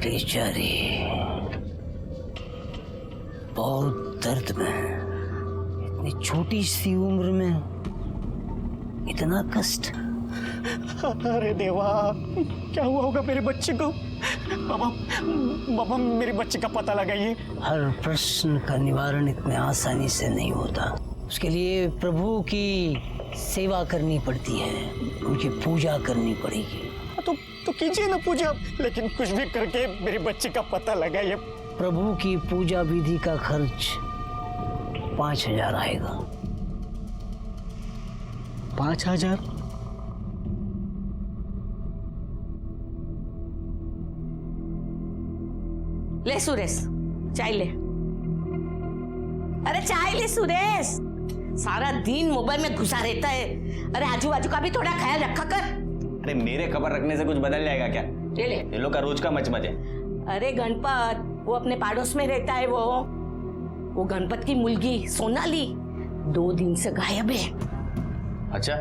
बेचारी बहुत दर्द में, इतनी छोटी सी उम्र में इतना कष्ट। अरे देवा, क्या हुआ होगा मेरे बच्चे को? बाबा मेरे बच्चे का पता लगाइए। हर प्रश्न का निवारण इतने आसानी से नहीं होता। उसके लिए प्रभु की सेवा करनी पड़ती है, उनकी पूजा करनी पड़ेगी। तो कीजिए ना पूजा, लेकिन कुछ भी करके मेरे बच्चे का पता लगाइए। प्रभु की पूजा विधि का खर्च 5,000 आएगा। 5,000? ले सुरेश, चाय ले। अरे चाय ले सुरेश, सारा दिन मोबाइल में घुसा रहता है। अरे आजू बाजू का भी थोड़ा ख्याल रखा कर। अरे मेरे खबर रखने से कुछ बदल जाएगा क्या? ले ले। ये लोग का रोज का मचमच है। अरे गणपत, वो अपने पड़ोस में रहता है। वो गणपत की मुलगी सोनाली 2 दिन से गायब है। अच्छा,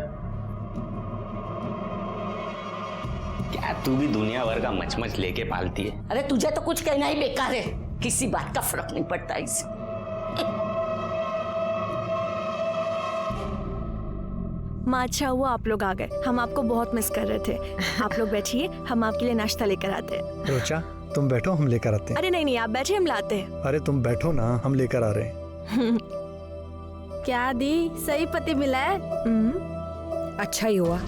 क्या तू भी दुनिया भर का मचमच लेके पालती है? अरे तुझे तो कुछ कहना ही बेकार है, किसी बात का फर्क नहीं पड़ता इससे। माँ, अच्छा हुआ आप लोग आ गए, हम आपको बहुत मिस कर रहे थे। आप लोग बैठिए, हम आपके लिए नाश्ता लेकर आते हैं। रोचा, तुम बैठो, हम लेकर आते हैं। अरे नहीं, आप बैठिए, हम लाते हैं। अरे तुम बैठो ना, हम लेकर आ रहे हैं। क्या दी, सही पति मिला है? अच्छा ही हुआ,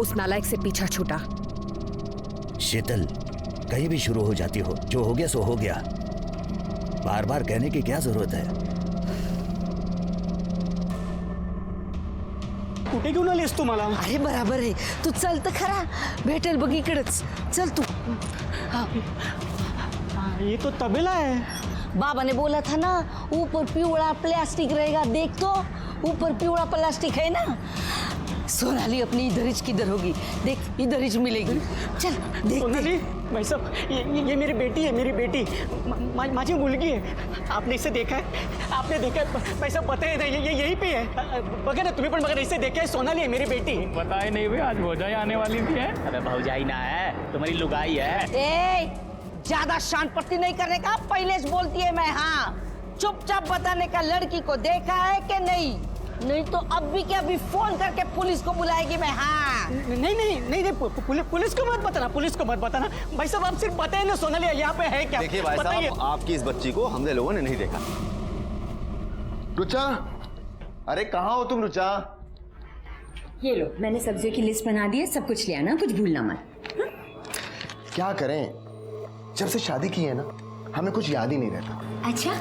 उस नालायक से पीछा छूटा। शीतल, कहीं भी शुरू हो जाती हो, जो हो गया सो हो गया, बार बार कहने की क्या जरूरत है? कुठे घेऊन आलीस तू मला? अरे बराबर है, तू चल तर खरा, भेटेल बघ इकडेच, चल तू। ये तो तबेला है। बाबा ने बोला था ना, ऊपर पिवड़ा प्लास्टिक रहेगा, देख तो ऊपर पिवड़ा प्लास्टिक है ना। सोनाली अपनी इधर ही किधर होगी, देख इधर ही मिलेगी। चल देख। सोनाली भाई साहब, ये मेरी बेटी है, मेरी बेटी माझी मुलगी है। आपने इसे देखा है? आपने देखा है? भाई साहब बताए ना, ये यहीं पे है। बघा ना तुम्ही पण बघा, इसे देखा है? सोनाली है मेरी बेटी। बताए नहीं भाई, आज भौजाई आने वाली थी है। अरे भौजाई ना है, तुम्हारी लुगाई है। ए, ज्यादा शान पट्टी नहीं करने का, पहले से बोलती है मैं। हाँ, चुपचाप बताने का, लड़की को देखा है कि नहीं? नहीं तो अभी के अभी फोन करके पुलिस को बुलाएगी मैं। हाँ नहीं, पुलिस को मत बताना, पुलिस को मत बताना। भाई साहब आप सिर्फ बताइए ना सोनाली यहाँ पे है क्या? देखिए भाई साहब, आपकी इस बच्ची को हमने लोगों ने नहीं देखा। रुचा, अरे कहाँ हो तुम रुचा? ये लो, मैंने सब्जियों की लिस्ट बना दी है, सब कुछ ले आना, कुछ भूलना मत। क्या करें, जब से शादी की है ना, हमें कुछ याद ही नहीं रहता। अच्छा,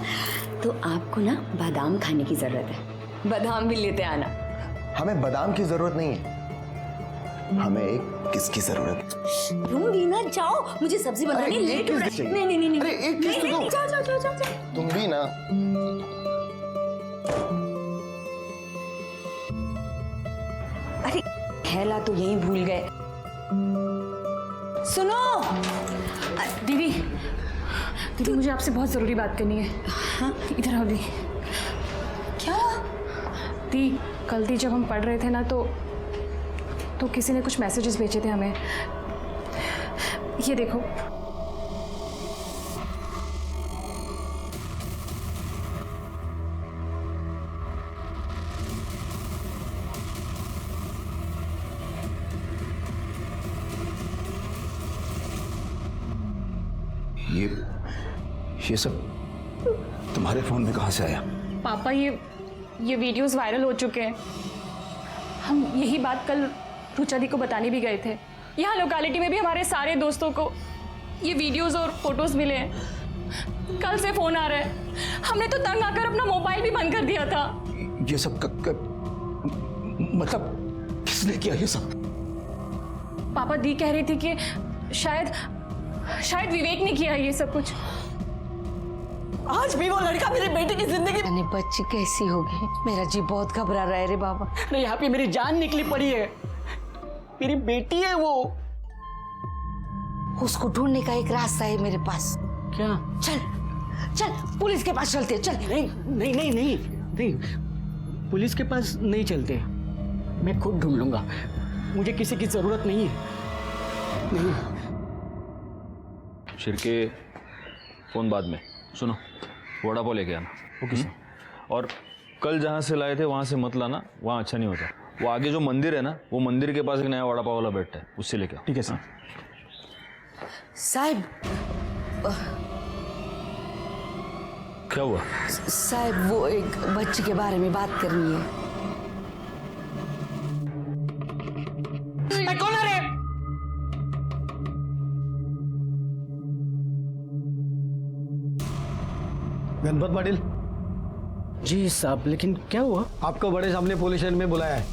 तो आपको ना बादाम खाने की जरूरत है, बादाम भी लेते आना। हमें बादाम की जरूरत नहीं है, हमें एक किसकी जरूरत है। दूंगी ना, जाओ, मुझे सब्जी बनानी लेट हो रही है। नहीं, अरे एक किस तो दो। जाओ। तुम भी ना। अरे थैला तो यहीं भूल गए। सुनो दीदी, मुझे आपसे बहुत जरूरी बात करनी है। हाँ, इधर आओ दी। क्या? दी, कल दी जब हम पढ़ रहे थे ना, तो किसी ने कुछ मैसेजेस भेजे थे हमें। ये देखो। ये सब तुम्हारे फोन में कहां से आया? पापा, ये वीडियोस वायरल हो चुके हैं। हम यही बात कल रुचा दी को बताने भी गए थे। यहाँ लोकेलिटी में भी हमारे सारे दोस्तों को ये वीडियोस और फोटोज मिले हैं। कल से फोन आ रहा है। हमने तो तंग आकर अपना मोबाइल भी बंद कर दिया था। ये सब मतलब किसने किया ये सब? पापा, दी कह रही थी कि शायद विवेक ने किया ये सब कुछ। आज भी वो लड़का मेरी बेटी की जिंदगी। मैंने बच्ची कैसी होगी? मेरा जी बहुत घबरा रहा है रे बाबा। नहीं, यहाँ पे मेरी जान निकली पड़ी है। मेरी बेटी है वो। उसको ढूंढने का एक रास्ता है मेरे पास। क्या? चल पुलिस के पास चलते हैं। चल। नहीं, पुलिस के पास नहीं चलते, मैं खुद ढूंढ लूंगा। मुझे किसी की जरूरत नहीं है। नहीं। शिरके फोन बाद में। सुनो, वड़ा पाव लेके आना। Okay sir. और कल जहाँ से लाए थे वहाँ से मत लाना, वहाँ अच्छा नहीं होता। वो आगे जो मंदिर है ना, वो मंदिर के पास एक नया वड़ा पाव वाला बैठता है, उससे लेके आओ। ठीक है सर। साहब, क्या हुआ? साहब वो एक बच्चे के बारे में बात करनी है। कौन है रे? गणपत पाटिल जी साहब, लेकिन क्या हुआ? आपको बड़े साहब ने पुलिस स्टेशन में बुलाया है।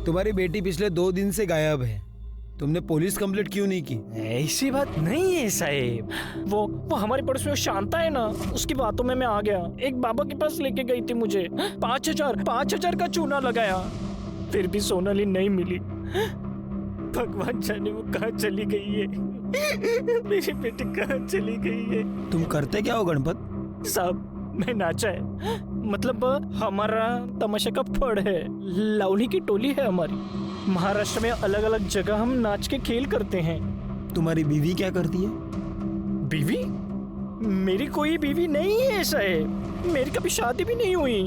तुम्हारी बेटी पिछले 2 दिन से गायब है। तुमने पुलिस कंप्लेंट क्यों नहीं की? ऐसी बात नहीं है साहब। वो हमारे पड़ोस में शांता है ना, उसकी बातों में मैं आ गया। एक बाबा के पास लेके गई थी मुझे। 5,000 का चूना लगाया, फिर भी सोनाली नहीं मिली। भगवान जाने वो कहाँ चली गई है। मेरी बेटी कहाँ चली गई है। तुम करते क्या हो गणपत? साहब मैं नाचा है, मतलब हमारा तमाशा का फड़ है। लावनी की टोली है हमारी। महाराष्ट्र में अलग अलग जगह हम नाच के खेल करते हैं। तुम्हारी बीवी क्या करती है? बीवी? मेरी कोई बीवी नहीं है साहब। मेरी कभी शादी भी नहीं हुई।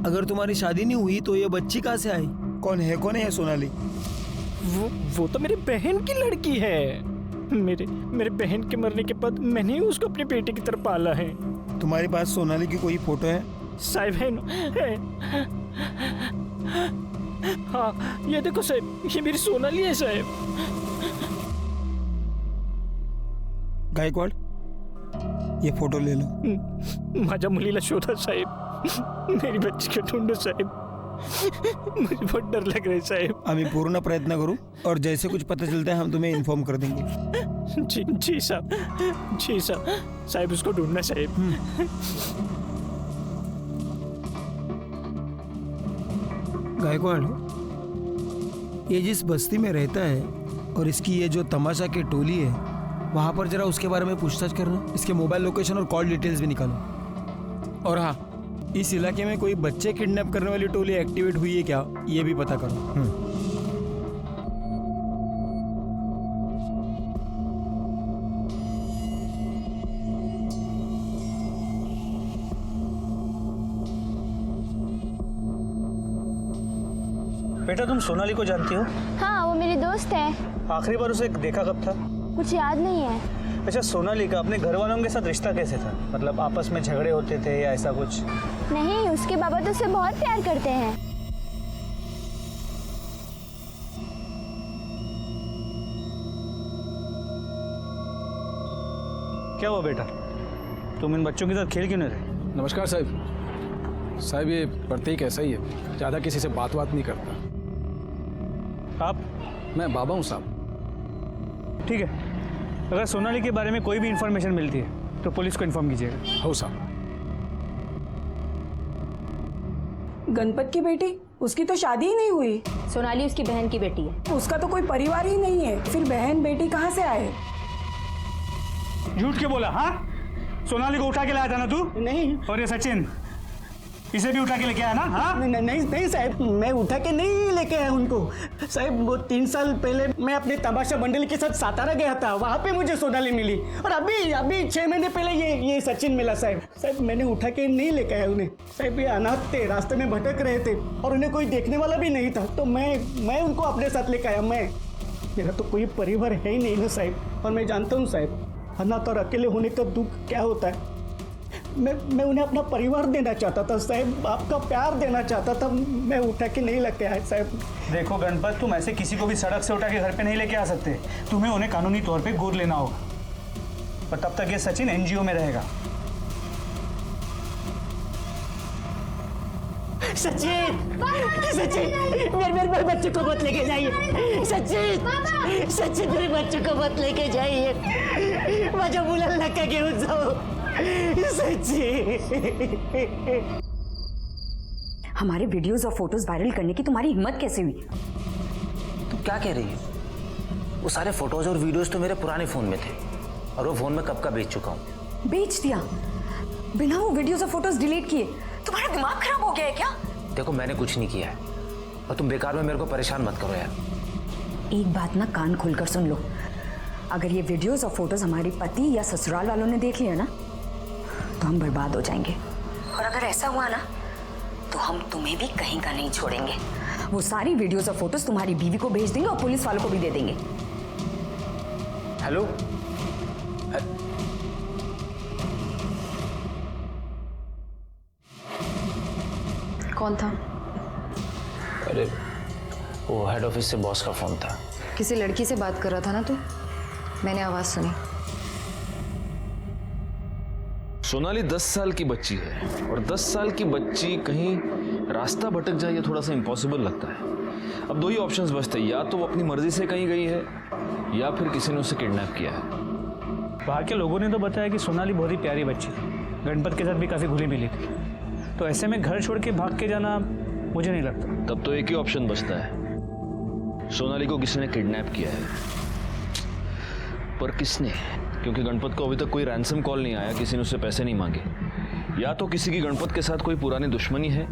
अगर तुम्हारी शादी नहीं हुई तो ये बच्ची कहाँ से आई? कौन है सोनाली? वो तो मेरी बहन की लड़की है। मेरे बहन के मरने के बाद मैंने ही उसको अपनी बेटी की तरफ पाला है। तुम्हारे पास सोनाली की कोई फोटो है? साहब है। हाँ ये देखो साहब, ये मेरी सोनाली है साहब। गायकवाड़, ये फोटो ले लो। माझ्या मुलीला शोधा साहेब, मेरी बच्ची को ढूंढो साहेब। मुझे बहुत डर लग रहा है साहेब। हम पूर्ण प्रयत्न करूं और जैसे कुछ पता चलता है हम तुम्हें इन्फॉर्म कर देंगे। जी साहब साहब उसको ढूंढना साहेब। गायकवाड़, ये जिस बस्ती में रहता है और इसकी ये जो तमाशा की टोली है, वहां पर जरा उसके बारे में पूछताछ करना। इसके मोबाइल लोकेशन और कॉल डिटेल्स भी निकालो। और हाँ, इस इलाके में कोई बच्चे किडनैप करने वाली टोली एक्टिवेट हुई है क्या, ये भी पता करो। बेटा तुम सोनाली को जानती हो? हाँ, वो मेरी दोस्त है। आखिरी बार उसे देखा कब था? मुझे याद नहीं है। अच्छा, सोनाली का अपने घर वालों के साथ रिश्ता कैसे था? मतलब आपस में झगड़े होते थे या ऐसा कुछ? नहीं, उसके बाबा तो उसे बहुत प्यार करते हैं। क्या हुआ बेटा, तुम इन बच्चों के साथ खेल क्यों नहीं रहे? नमस्कार साहब, ये प्रतीक ऐसा ही है, ज़्यादा किसी से बात नहीं करता। आप? मैं बाबा हूँ साहब। ठीक है, अगर सोनाली के बारे में कोई भी इंफॉर्मेशन मिलती है तो पुलिस को इन्फॉर्म कीजिएगा। हो साहब। गणपत की बेटी, उसकी तो शादी ही नहीं हुई। सोनाली उसकी बहन की बेटी है। उसका तो कोई परिवार ही नहीं है, फिर बहन बेटी कहाँ से आए? झूठ क्यों बोला? हाँ, सोनाली को उठा के लाया था ना तू? नहीं। और ये सचिन, इसे भी उठा के लेके आया ना? हाँ? नहीं साहब, मैं उठा के नहीं लेके आया उनको। साहब वो 3 साल पहले मैं अपने तमाशा मंडली के साथ सातारा गया था, वहाँ पे मुझे सोनाली मिली। और अभी 6 महीने पहले ये सचिन मिला साहब। मैंने उठा के नहीं लेके आया उन्हें। साहब ये अनाथ थे, रास्ते में भटक रहे थे और उन्हें कोई देखने वाला भी नहीं था, तो मैं उनको अपने साथ लेके आया। मेरा तो कोई परिवार है ही नहीं ना साहब। और मैं जानता हूँ साहब, अनाथ और अकेले होने का दुख क्या होता है। मैं उन्हें अपना परिवार देना चाहता था साहब, आपका प्यार देना चाहता था। मैं उठा के नहीं लेके आया साहब। देखो गणपत, तुम ऐसे किसी को भी सड़क से उठा के घर पे नहीं लेके आ सकते। तुम्हें उन्हें कानूनी तौर पे गोद लेना होगा, और तब तक ये सचिन एनजीओ में रहेगा। सचिन मेरे बच्चे को मत लेके जाइए। सचिन मेरे बच्चे को मत लेके जाइए। माझ्या मुलाला नका घेऊन जाओ सचिन। हमारे वीडियोस और फोटोज वायरल करने की तुम्हारी हिम्मत कैसे हुई? तुम क्या कह रही हो? वो सारे फोटोज और वीडियोस तो मेरे पुराने फोन में थे, और वो फोन में कब का बेच चुका हूँ। बेच दिया? बिना वो वीडियोस और फोटोज डिलीट किए तुम्हारा दिमाग खराब हो गया है क्या? देखो मैंने कुछ नहीं किया है और तुम बेकार में मेरे को परेशान मत करो यार। एक बात ना कान खोलकर सुन लो, अगर ये वीडियोस और फोटोज हमारे पति या ससुराल वालों ने देख लिया ना तो हम बर्बाद हो जाएंगे। और अगर ऐसा हुआ ना तो हम तुम्हें भी कहीं का नहीं छोड़ेंगे। वो सारी वीडियोस और फोटोज तुम्हारी बीवी को भेज देंगे और पुलिस वालों को भी दे देंगे। हेलो, कौन था? अरे वो हेड ऑफिस से बॉस का फोन था। किसी लड़की से बात कर रहा था ना तू? मैंने आवाज सुनी। सोनाली 10 साल की बच्ची है और 10 साल की बच्ची कहीं रास्ता भटक जाए ये थोड़ा सा इम्पॉसिबल लगता है। अब दो ही ऑप्शंस बचते हैं, या तो वो अपनी मर्जी से कहीं गई है या फिर किसी ने उसे किडनैप किया है। वहाँ के लोगों ने तो बताया कि सोनाली बहुत ही प्यारी बच्ची थी, गणपत के साथ भी काफ़ी घुली मिली थी, तो ऐसे में घर छोड़ के भाग के जाना मुझे नहीं लगता। तब तो एक ही ऑप्शन बचता है, सोनाली को किसी ने किडनैप किया है। पर किसने? क्योंकि गणपत को अभी तक कोई रैंसम कॉल नहीं आया, किसी ने उससे पैसे नहीं मांगे। या तो किसी की गणपत के साथ कोई पुरानी दुश्मनी है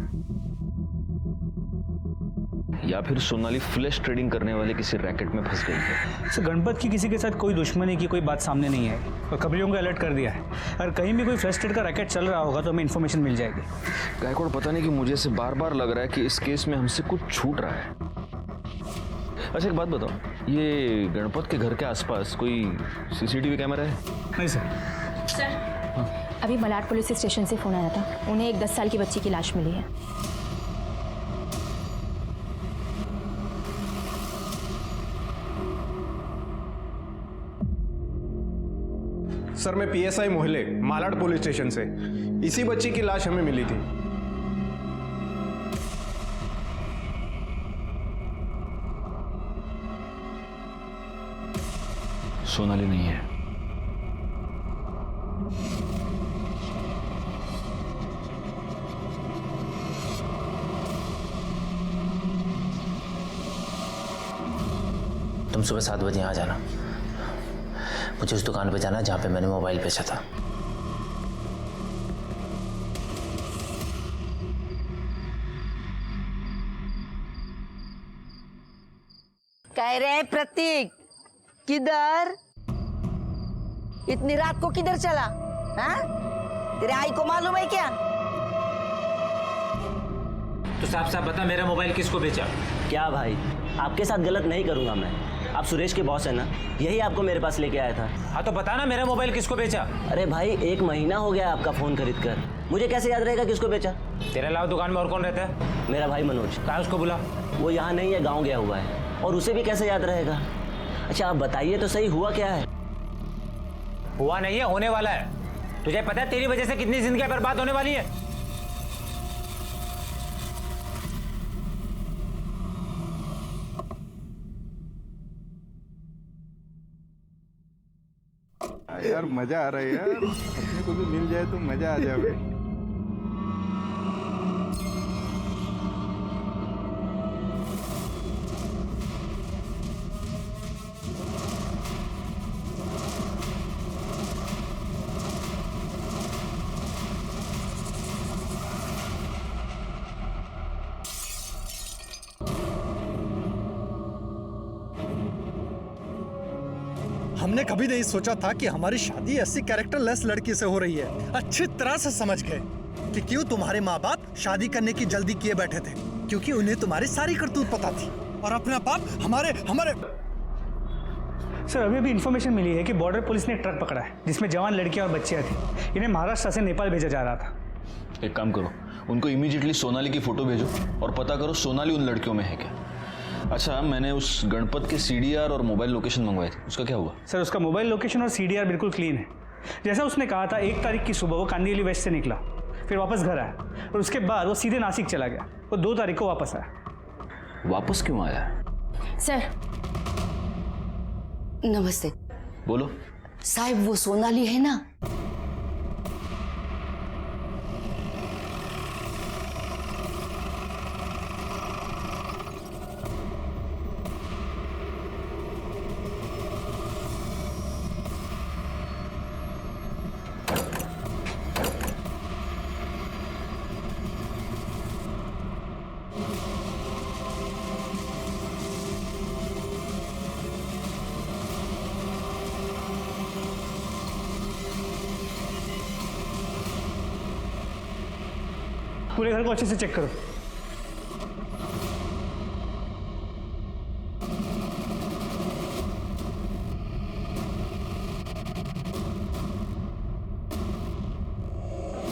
या फिर सोनाली फ्लैश ट्रेडिंग करने वाले किसी रैकेट में फंस गई है। सर गणपत की किसी के साथ कोई दुश्मनी की कोई बात सामने नहीं है और खबरियों को अलर्ट कर दिया है। अगर कहीं भी कोई फ्लैश ट्रेड का रैकेट चल रहा होगा तो हमें इन्फॉर्मेशन मिल जाएगी। गायकवाड़, पता नहीं कि मुझे से बार बार लग रहा है कि इस केस में हमसे कुछ छूट रहा है। अच्छा एक बात बताओ, ये गणपत के घर के आसपास कोई सीसीटीवी कैमरा है? नहीं सर। सर अभी मलाड पुलिस स्टेशन से फोन आया था, उन्हें एक 10 साल की बच्ची की लाश मिली है। सर मैं PSI मोहल्ले मालाड पुलिस स्टेशन से, इसी बच्ची की लाश हमें मिली थी। सोनाली नहीं है। तुम सुबह 7 बजे यहाँ आ जाना, मुझे उस दुकान पे जाना जहाँ पे मैंने मोबाइल बेचा था। कह रहे प्रतीक किधर? इतनी रात को किधर चला? हाँ? तेरे आई को मालूम है क्या? तो साफ साफ बता, मेरा मोबाइल किसको बेचा? क्या भाई, आपके साथ गलत नहीं करूंगा मैं। आप सुरेश के बॉस है ना, यही आपको मेरे पास लेके आया था। हाँ तो बता ना, मेरा मोबाइल किसको बेचा? अरे भाई 1 महीना हो गया आपका फोन खरीद कर, मुझे कैसे याद रहेगा किसको बेचा? तेरे अलावा दुकान में और कौन रहता है? मेरा भाई मनोज। कहाँ उसको बुला? वो यहाँ नहीं है, गाँव गया हुआ है, और उसे भी कैसे याद रहेगा? अच्छा आप बताइए तो सही, हुआ क्या है? हुआ नहीं है, होने वाला है। तुझे पता है तेरी वजह से कितनी जिंदगियां बर्बाद होने वाली है? यार मजा आ रहा है यार, अपने को भी मिल जाए तो मजा आ जाए। हमने कभी नहीं सोचा था कि हमारी शादी ऐसी कैरेक्टरलेस लड़की से हो रही है। अच्छी तरह से समझ गए कि क्यों तुम्हारे माँ बाप शादी करने की जल्दी किए बैठे थे, क्योंकि उन्हें तुम्हारी सारी करतूत पता थी और अपना पाप हमारे। सर अभी भी इन्फॉर्मेशन मिली है कि बॉर्डर पुलिस ने एक ट्रक पकड़ा है जिसमें जवान लड़कियां और बच्चियां थी। इन्हें महाराष्ट्र से नेपाल भेजा जा रहा था। एक काम करो, उनको इमीडिएटली सोनाली की फोटो भेजो और पता करो सोनाली उन लड़कियों में है क्या। अच्छा मैंने उस गणपत के CDR और मोबाइल लोकेशन मंगवाए थे, उसका क्या हुआ? सर उसका मोबाइल लोकेशन और CDR बिल्कुल क्लीन है। जैसा उसने कहा था 1 तारीख की सुबह वो कांदिवली वेस्ट से निकला, फिर वापस घर आया और उसके बाद वो सीधे नासिक चला गया। वो 2 तारीख को वापस आया। वापस क्यों आया? सर नमस्ते। बोलो। साहब वो सोनाली है ना, पूरे घर को अच्छे से चेक करो।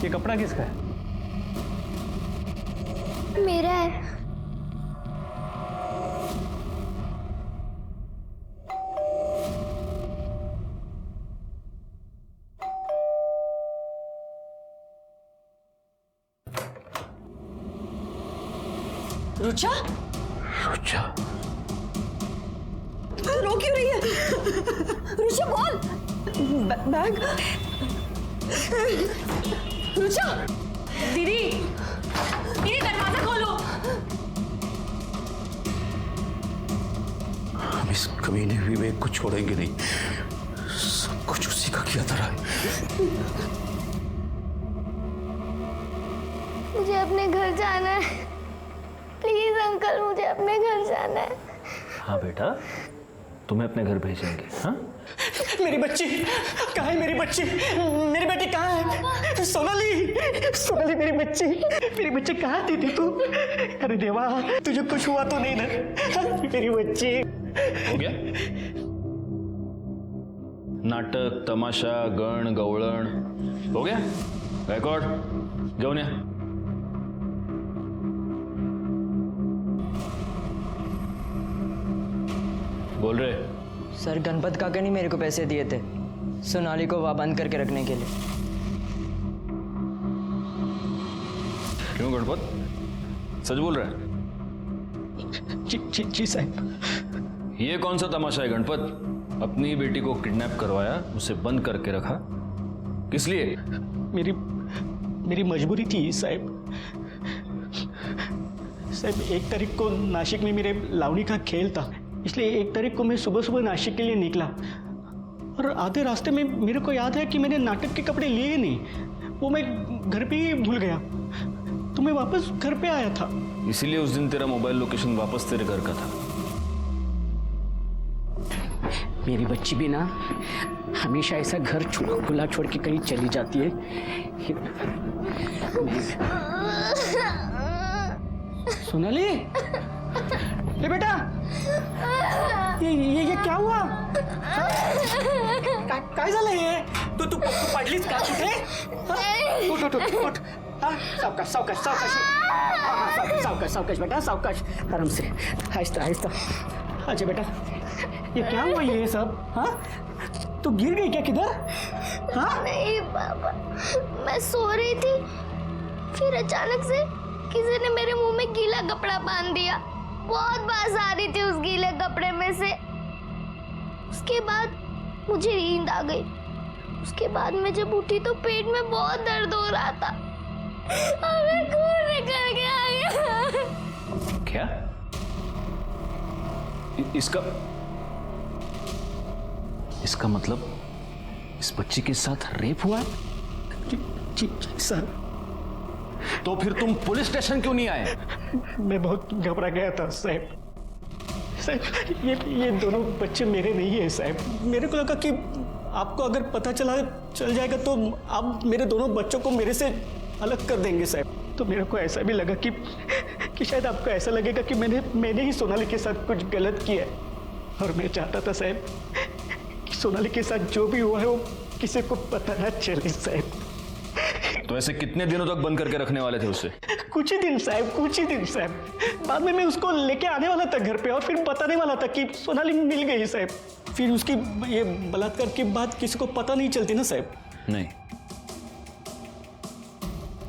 ये कपड़ा किसका है? मेरा है। रुचा? रुचा? रो क्यों रही है? रुचा बोल। बैग। रुचा! दीदी, दीदी दरवाजा खोलो। हम इस कमीने विवेक को छोड़ेंगे नहीं। सब कुछ उसी का किया धरा है। मुझे अपने घर जाना है। प्लीज अंकल, मुझे अपने घर जाना है। हाँ बेटा, तुम्हें अपने घर भेजेंगे। हाँ, मेरी बच्ची कहाँ है? मेरी बच्ची, मेरी बेटी कहाँ है? सोनाली, सोनाली मेरी बच्ची कहाँ थी तू? अरे देवा, तुझे कुछ हुआ तो नहीं ना? मेरी बच्ची। हो गया नाटक, तमाशा, गण गवळण हो गया। गायकवाड घेऊन या। बोल रहे सर, गणपत काका ने मेरे को पैसे दिए थे सोनाली को वहां बंद करके रखने के लिए। क्यों गणपत, सच बोल रहा है? जी साहब। ये कौन सा तमाशा है गणपत? अपनी बेटी को किडनैप करवाया, उसे बंद करके रखा, किस लिए? मेरी मजबूरी थी साहब। साहब 1 तारीख को नासिक में मेरे लावणी का खेल था, इसलिए 1 तारीख को मैं सुबह सुबह नासिक के लिए निकला और आधे रास्ते में मेरे को याद है कि मैंने नाटक के कपड़े लिए नहीं, वो मैं घर पे ही भूल गया, तो मैं वापस घर पे आया था। इसीलिए उस दिन तेरा मोबाइल लोकेशन वापस तेरे घर का था। मेरी बच्ची भी ना हमेशा ऐसा घर खुला छोड़ के कहीं चली जाती है। सोनाली, ये बेटा, ये क्या हुआ? काय झालं हे? तू पडलीस का कुठे? उठ। सावकाश बेटा, सावकाश, आराम से, आहिस्ता। अच्छा बेटा, ये क्या हुआ ये सब? हाँ, तू गिर गई क्या किधर? हाँ? नहीं पापा, मैं सो रही थी, फिर अचानक से किसी ने मेरे मुंह में गीला कपड़ा बांध दिया। बहुत बास आ रही थी उस गीले कपड़े में से। उसके बाद मुझे नींद आ गई। उसके बाद मैं जब उठी तो पेट में बहुत दर्द हो रहा था और मैं खून निकल के आ गया। क्या? इसका मतलब इस बच्ची के साथ रेप हुआ है? जी सर। तो फिर तुम पुलिस स्टेशन क्यों नहीं आए? मैं बहुत घबरा गया था साहब। ये दोनों बच्चे मेरे नहीं है साहब। मेरे को लगा कि आपको अगर पता चल जाएगा तो आप मेरे दोनों बच्चों को मेरे से अलग कर देंगे साहब। तो मेरे को ऐसा भी लगा कि शायद आपको ऐसा लगेगा कि मैंने ही सोनाली के साथ कुछ गलत किया है, और मैं चाहता था साहब कि सोनाली के साथ जो भी हुआ है वो किसी को पता ना चले साहब। तो ऐसे कितने दिनों तक बंद करके रखने वाले थे उसे? कुछ ही दिन साहब। बाद में मैं उसको लेके आने वाला था घर पे और फिर बताने वाला था कि सोनाली मिल गई साहब। फिर उसकी ये बलात्कार की बात किसी को पता नहीं चलती ना साहब। नहीं,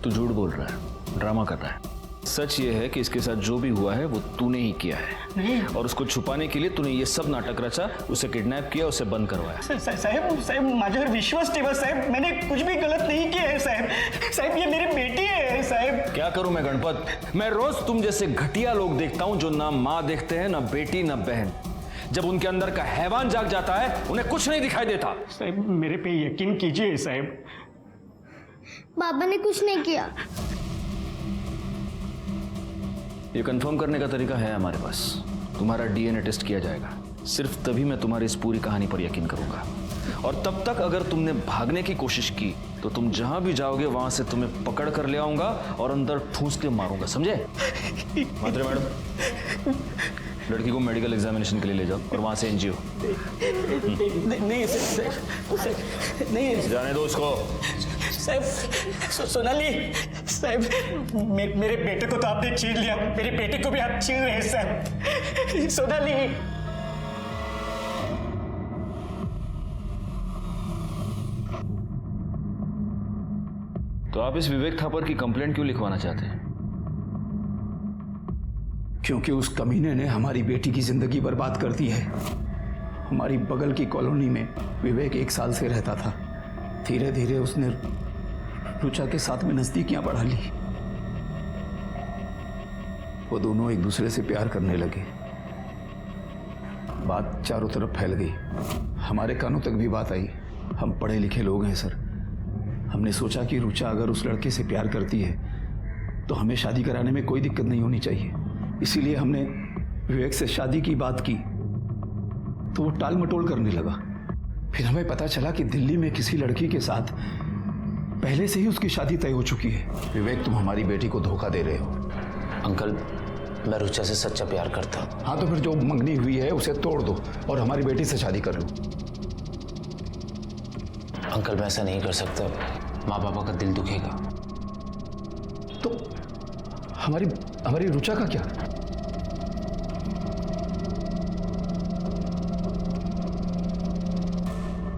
तू झूठ बोल रहा है, ड्रामा कर रहा है। सच ये है कि इसके साथ जो भी हुआ है वो तूने ही किया है। नहीं। और उसको छुपाने के लिए तूने ये सब नाटक रचा, उसे किडनैप किया, उसे बंद करवाया। साहब माझ्यावर विश्वास ठेवा साहब, मैंने कुछ भी गलत नहीं किया है साहब। साहब ये मेरी बेटी है साहब। क्या करूं मैं गणपत? मैं रोज तुम जैसे घटिया लोग देखता हूं जो ना माँ देखते हैं, ना बेटी, ना बहन। जब उनके अंदर का हैवान जाग जाता है उन्हें कुछ नहीं दिखाई देता। साहब मेरे पे यकीन कीजिए साहब। बाबा ने कुछ नहीं किया। ये कंफर्म करने का तरीका है हमारे पास। तुम्हारा डीएनए टेस्ट किया जाएगा। सिर्फ तभी मैं तुम्हारी इस पूरी कहानी पर यकीन करूंगा। और तब तक अगर तुमने भागने की कोशिश की तो तुम जहां भी जाओगे वहां से तुम्हें पकड़ कर ले आऊंगा और अंदर ठूस के मारूंगा, समझे? मात्रे मैडम, लड़की को मेडिकल एग्जामिनेशन के लिए ले जाओ और वहां से एनजीओ। नहीं सर, नहीं जाने दो उसको। साहब, सोनाली साहब, मेरे बेटे को तो आपने छीन लिया, मेरे बेटे को भी आप छीन रहे हैं साहब। सोनाली, तो आप इस विवेक थापर की कंप्लेंट क्यों लिखवाना चाहते हैं? क्योंकि उस कमीने ने हमारी बेटी की जिंदगी बर्बाद कर दी है। हमारी बगल की कॉलोनी में विवेक 1 साल से रहता था। धीरे धीरे उसने रुचा के साथ में नजदीकियां बढ़ा ली। वो दोनों एक दूसरे से प्यार करने लगे। बात चारों तरफ फैल गई, हमारे कानों तक भी बात आई। हम पढ़े लिखे लोग हैं सर। हमने सोचा कि रुचा अगर उस लड़के से प्यार करती है तो हमें शादी कराने में कोई दिक्कत नहीं होनी चाहिए। इसीलिए हमने विवेक से शादी की बात की तो वो टाल मटोल करने लगा। फिर हमें पता चला कि दिल्ली में किसी लड़की के साथ पहले से ही उसकी शादी तय हो चुकी है। विवेक, तुम हमारी बेटी को धोखा दे रहे हो। अंकल, मैं रुचा से सच्चा प्यार करता हूँ। हाँ, तो फिर जो मंगनी हुई है उसे तोड़ दो और हमारी बेटी से शादी कर लो। अंकल, मैं ऐसा नहीं कर सकता, माँ पापा का दिल दुखेगा। तो हमारी रुचा का क्या?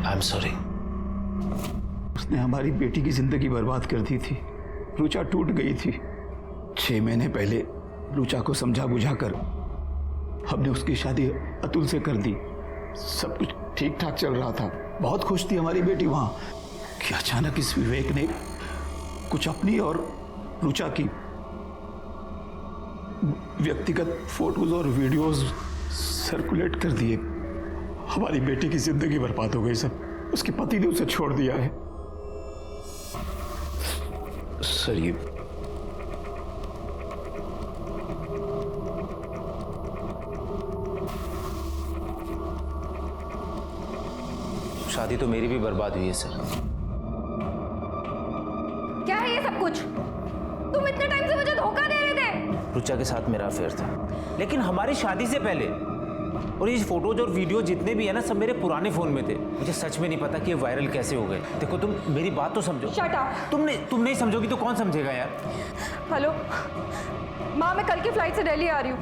I am sorry. उसने हमारी बेटी की जिंदगी बर्बाद कर दी थी। रुचा टूट गई थी। 6 महीने पहले रुचा को समझा बुझाकर हमने उसकी शादी अतुल से कर दी। सब कुछ ठीक ठाक चल रहा था, बहुत खुश थी हमारी बेटी वहां कि अचानक इस विवेक ने कुछ अपनी और रुचा की व्यक्तिगत फोटोज और वीडियोस सर्कुलेट कर दिए। हमारी बेटी की जिंदगी बर्बाद हो गई सब। उसके पति ने उसे छोड़ दिया है। सर, ये शादी तो मेरी भी बर्बाद हुई है सर। क्या है ये सब कुछ? तुम इतने टाइम से मुझे धोखा दे रहे थे। रुचा के साथ मेरा अफेयर था, लेकिन हमारी शादी से पहले। और ये फोटोज और वीडियो जितने भी है ना, सब मेरे पुराने फोन में थे। मुझे सच में नहीं पता कि ये वायरल कैसे हो गए। देखो, तुम मेरी बात तो समझो। Shut up. तुम नहीं समझोगी तो कौन समझेगा यार। हेलो माँ, मैं कल की फ्लाइट से दिल्ली आ रही हूँ।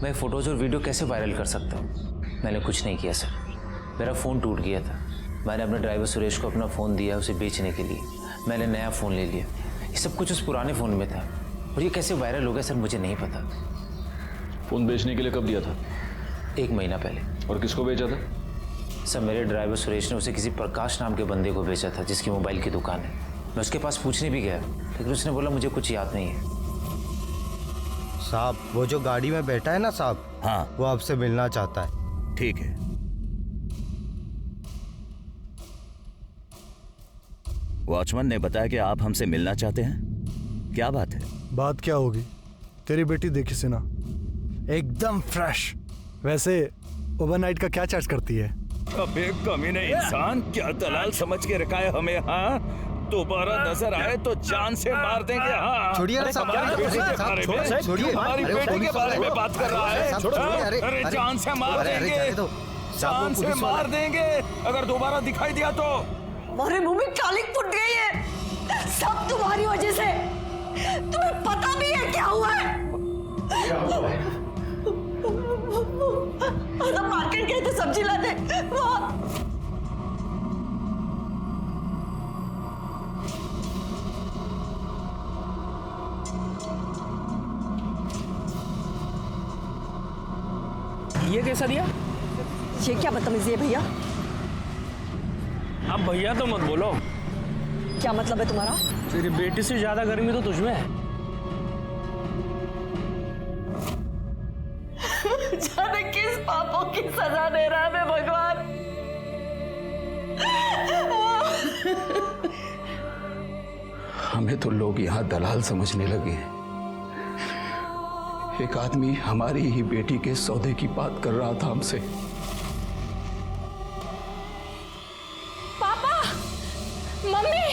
मैं फोटोज और वीडियो कैसे वायरल कर सकता हूँ? मैंने कुछ नहीं किया सर। मेरा फ़ोन टूट गया था। मैंने अपने ड्राइवर सुरेश को अपना फ़ोन दिया उसे बेचने के लिए। मैंने नया फ़ोन ले लिया। ये सब कुछ उस पुराने फ़ोन में था। और ये कैसे वायरल हो गया सर, मुझे नहीं पता। फ़ोन बेचने के लिए कब दिया था? 1 महीना पहले। और किसको बेचा था? सर, मेरे ड्राइवर सुरेश ने उसे किसी प्रकाश नाम के बंदे को बेचा था, जिसकी मोबाइल की दुकान है। मैं उसके पास पूछने भी गया, लेकिन उसने बोला मुझे कुछ याद नहीं है। साहब, वो जो गाड़ी में बैठा है ना साहब, हाँ, वो आपसे मिलना चाहता है। ठीक है। वॉचमैन ने बताया कि आप हमसे मिलना चाहते हैं। क्या बात है? बात क्या होगी? तेरी बेटी देखी से ना, एकदम फ्रेश। वैसे ओवरनाइट का क्या चार्ज करती है? अबे कमीने इंसान, क्या दलाल समझ के रखा है हमें? हाँ, दोबारा नजर आए तो जान से मार देंगे। हाँ, छोड़िए ना साहब, हमारी बेटी के बारे में, छोड़िए, हमारी बेटी के बारे में बात कर रहा है। अरे जान से मार देंगे, जान से मार देंगे अगर दोबारा दिखाई दिया तो। हमारे मुंह में कालिक फुट गई है, सब तुम्हारी वजह से। तुम्हें पता भी है क्या हुआ है? हम मार्केट गए थे सब्जी लाने, वहाँ ये कैसा दिया? ये क्या बदतमीजी है भैया? अब भैया तो मत बोलो। क्या मतलब है तुम्हारा? तेरी बेटी से ज्यादा गर्मी तो तुझमें है। जाने किस पापों की सजा दे रहा है मैं भगवान। हमें तो लोग यहाँ दलाल समझने लगे हैं। एक आदमी हमारी ही बेटी के सौदे की बात कर रहा था हमसे। पापा, मम्मी,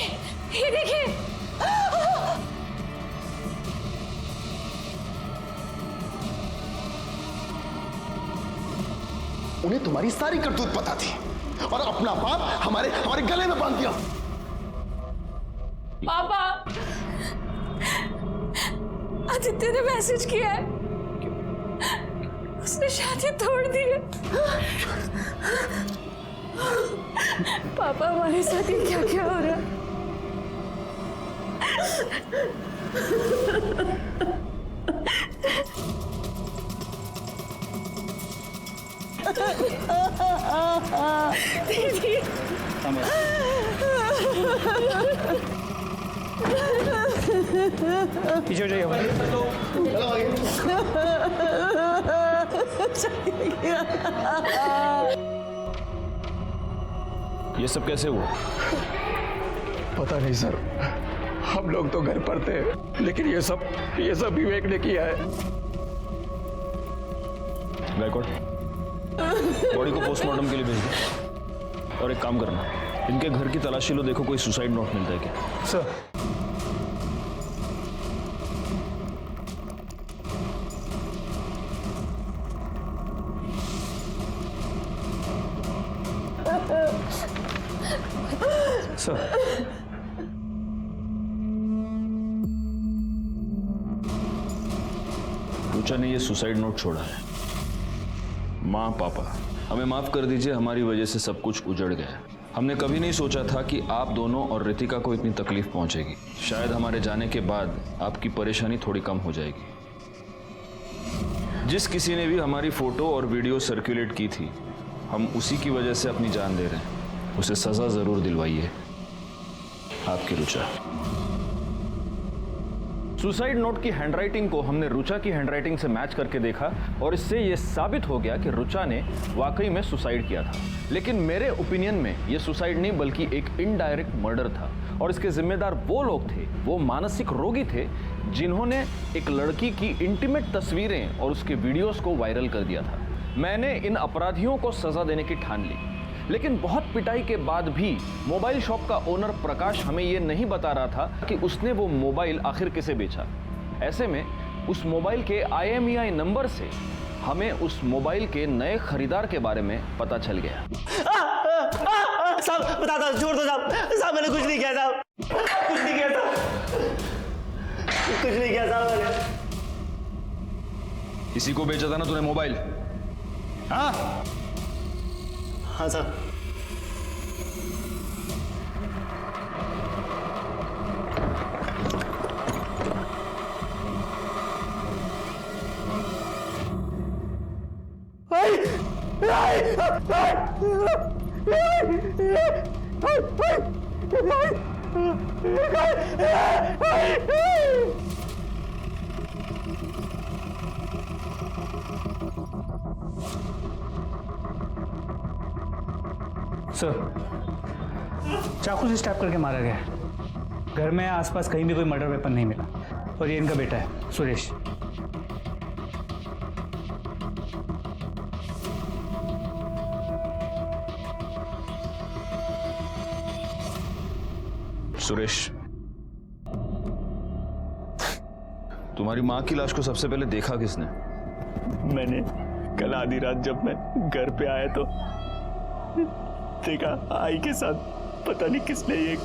उन्हें तुम्हारी सारी करतूत पता थी और अपना बाप हमारे हमारे गले में बांध दिया। पापा, आदित्य ने मैसेज किया है, उसने शादी तोड़ दी है। पापा, हमारे साथ ये क्या क्या हो रहा है? दीदी, पीछे हो जाइए। ये सब कैसे हुआ? पता नहीं सर, हम लोग तो घर पर थे, लेकिन ये सब विवेक ने किया है। गायकवाड़, बॉडी को पोस्टमार्टम के लिए भेज दो और एक काम करना, इनके घर की तलाशी लो, देखो कोई सुसाइड नोट मिलता है क्या। सर, रुचा ने ये सुसाइड नोट छोड़ा है। माँ पापा, हमें माफ कर दीजिए, हमारी वजह से सब कुछ उजड़ गया। हमने कभी नहीं सोचा था कि आप दोनों और रितिका को इतनी तकलीफ पहुंचेगी। शायद हमारे जाने के बाद आपकी परेशानी थोड़ी कम हो जाएगी। जिस किसी ने भी हमारी फोटो और वीडियो सर्कुलेट की थी, हम उसी की वजह से अपनी जान दे रहे हैं। उसे सजा जरूर दिलवाइए। आपकी रुचा। सुसाइड नोट की हैंडराइटिंग को हमने रुचा की हैंडराइटिंग से मैच करके देखा और इससे यह साबित हो गया कि रुचा ने वाकई में सुसाइड किया था। लेकिन मेरे ओपिनियन में यह सुसाइड नहीं बल्कि एक इनडायरेक्ट मर्डर था और इसके जिम्मेदार वो लोग थे, वो मानसिक रोगी थे जिन्होंने एक लड़की की इंटीमेट तस्वीरें और उसके वीडियोस को वायरल कर दिया था। मैंने इन अपराधियों को सजा देने की ठान ली, लेकिन बहुत पिटाई के बाद भी मोबाइल शॉप का ओनर प्रकाश हमें यह नहीं बता रहा था कि उसने वो मोबाइल आखिर किसे बेचा। ऐसे में उस मोबाइल के IMEI नंबर से हमें उस मोबाइल के नए खरीदार के बारे में पता चल गया। साहब बता दो, छोड़ दो साहब, साहब मैंने कुछ नहीं किया साहब, कुछ नहीं किया साहब, कुछ नहीं किया साहब मैंने। इसी को बेचा था ना तूने मोबाइल? हाँ हाँ साहब। सर, चाकू से स्टैप करके मारा गया। घर में आसपास कहीं भी कोई मर्डर वेपन नहीं मिला और ये इनका बेटा है सुरेश। सुरेश, तुम्हारी माँ की लाश को सबसे पहले देखा किसने? मैंने कल आधी रात जब मैं घर पे आया तो देखा आई के साथ, पता नहीं किसने ये।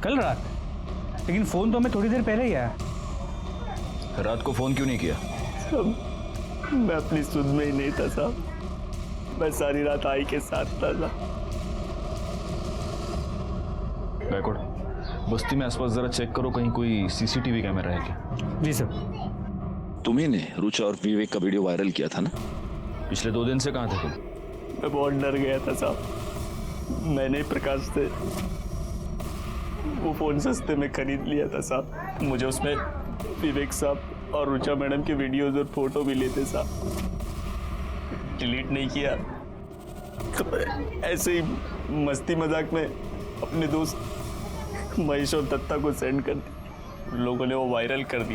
कल रात? लेकिन फोन तो हमें थोड़ी देर पहले ही आया। रात को फोन क्यों नहीं किया? मैं अपनी सुध में ही नहीं था साहब, मैं सारी रात आई के साथ था। गायकवाड़, बस्ती में आसपास जरा चेक करो, कहीं कोई CCTV कैमरा है क्या? जी सर। तुम्ही ने रुचा और विवेक का वीडियो वायरल किया था ना? पिछले 2 दिन से कहाँ थे तुम? मैं बहुत डर गया था साहब। मैंने प्रकाश से वो फोन सस्ते में खरीद लिया था साहब। मुझे उसमें विवेक साहब और रुचा मैडम के वीडियोस और फोटो भी लेते साहब। डिलीट नहीं किया तो ऐसे ही मस्ती मजाक में अपने दोस्त महेश और दत्ता को सेंड कर दिया। लोगों ने वो वायरल कर दिया।